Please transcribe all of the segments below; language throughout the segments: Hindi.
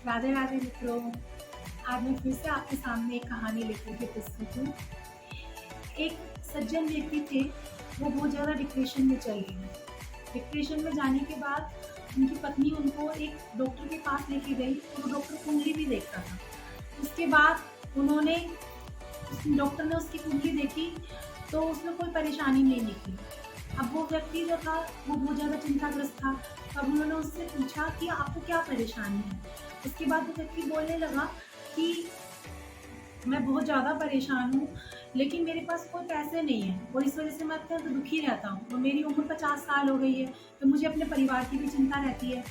राधे राधे मित्रों। आज मैं फिर से आपके सामने एक कहानी लेकर के प्रस्तुत हूँ। एक सज्जन व्यक्ति थे, वो बहुत ज़्यादा डिप्रेशन में चल गए। डिप्रेशन में जाने के बाद उनकी पत्नी उनको एक डॉक्टर के पास लेके गई और वो डॉक्टर कुंडली भी देखता था। उसके बाद उन्होंने उस डॉक्टर ने उसकी कुंडली देखी, तो उसमें कोई परेशानी नहीं निकली। अब वो व्यक्ति जो था, वो बहुत ज़्यादा चिंताग्रस्त था। तब उन्होंने उससे पूछा कि आपको क्या परेशानी है? उसके बाद वो व्यक्ति बोलने लगा कि मैं बहुत ज़्यादा परेशान हूँ, लेकिन मेरे पास कोई पैसे नहीं हैं और इस वज़ह से मैं अत्यंत दुखी रहता हूँ और मेरी उम्र 50 साल हो गई है, तो मुझे अपने परिवार की भी चिंता रहती है।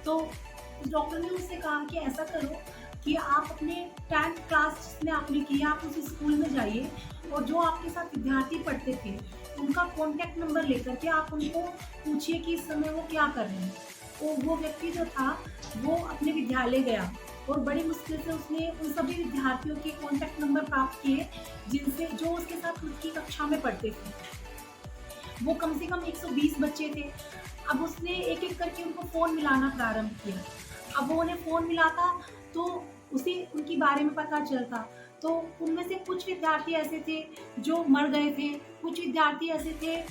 तो उस डॉक्टर ने उससे कहा कि ऐसा करो कि आप अपने 10th क्लास जिसमें आपने किया, आप उस स्कूल में जाइए और जो आपके साथ विद्यार्थी पढ़ते थे, उनका कॉन्टैक्ट नंबर लेकर के आप उनको पूछिए कि इस समय वो क्या कर रहे हैं। तो वो व्यक्ति जो था, वो अपने विद्यालय गया और बड़ी मुश्किल से उसने उन सभी विद्यार्थियों के कॉन्टैक्ट नंबर प्राप्त किए, जिनसे जो उसके साथ उसकी कक्षा में पढ़ते थे। वो कम से कम 120 बच्चे थे। अब उसने एक-एक करके उनको फ़ोन मिलाना प्रारंभ किया। अब वो उन्हें फ़ोन मिलाता, तो उसे उनके बारे में पता चलता। तो उनमें से कुछ विद्यार्थी ऐसे थे जो मर गए थे, कुछ विद्यार्थी ऐसे थे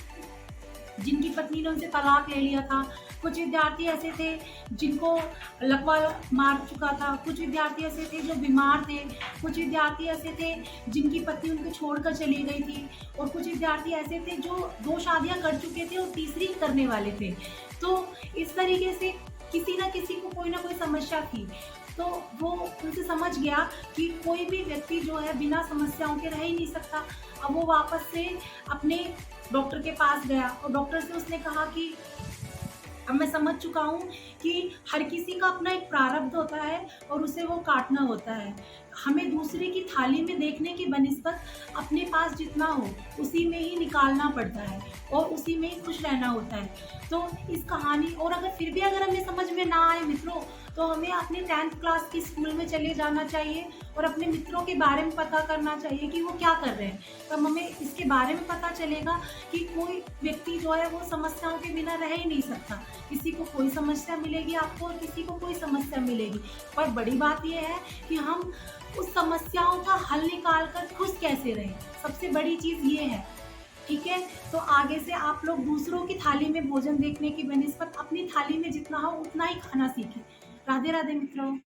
जिनकी पत्नी ने उनसे तलाक ले लिया था, कुछ विद्यार्थी ऐसे थे जिनको लकवा मार चुका था, कुछ विद्यार्थी ऐसे थे जो बीमार थे, कुछ विद्यार्थी ऐसे थे जिनकी पत्नी उनको छोड़कर चली गई थी और कुछ विद्यार्थी ऐसे थे जो 2 शादियाँ कर चुके थे और तीसरी करने वाले थे। तो इस तरीके से किसी न किसी को कोई न कोई समस्या थी। तो वो उनसे समझ गया कि कोई भी व्यक्ति जो है बिना समस्याओं के रह ही नहीं सकता। अब वो वापस से अपने डॉक्टर के पास गया और डॉक्टर से उसने कहा कि अब मैं समझ चुका हूँ कि हर किसी का अपना एक प्रारब्ध होता है और उसे वो काटना होता है। हमें दूसरे की थाली में देखने की बनिस्बत अपने पास जितना हो, उसी में ही निकालना पड़ता है और उसी में ही खुश रहना होता है। तो इस कहानी और अगर फिर भी अगर हमें समझ में ना आए मित्रों, तो हमें अपने 10th क्लास की स्कूल में चले जाना चाहिए और अपने मित्रों के बारे में पता करना चाहिए कि वो क्या कर रहे हैं। तब हमें इसके बारे में पता चलेगा कि कोई व्यक्ति जो है वो समस्याओं के बिना रह ही नहीं सकता। किसी को कोई समस्या मिलेगी आपको और किसी को कोई समस्या मिलेगी। पर बड़ी बात ये है कि हम उस समस्याओं का हल निकाल कर खुश कैसे रहें, सबसे बड़ी चीज़ ये है। ठीक है? तो आगे से आप लोग दूसरों की थाली में भोजन देखने की बनिस्बत अपनी थाली में जितना हो उतना ही खाना सीखें। राधे राधे मित्रों।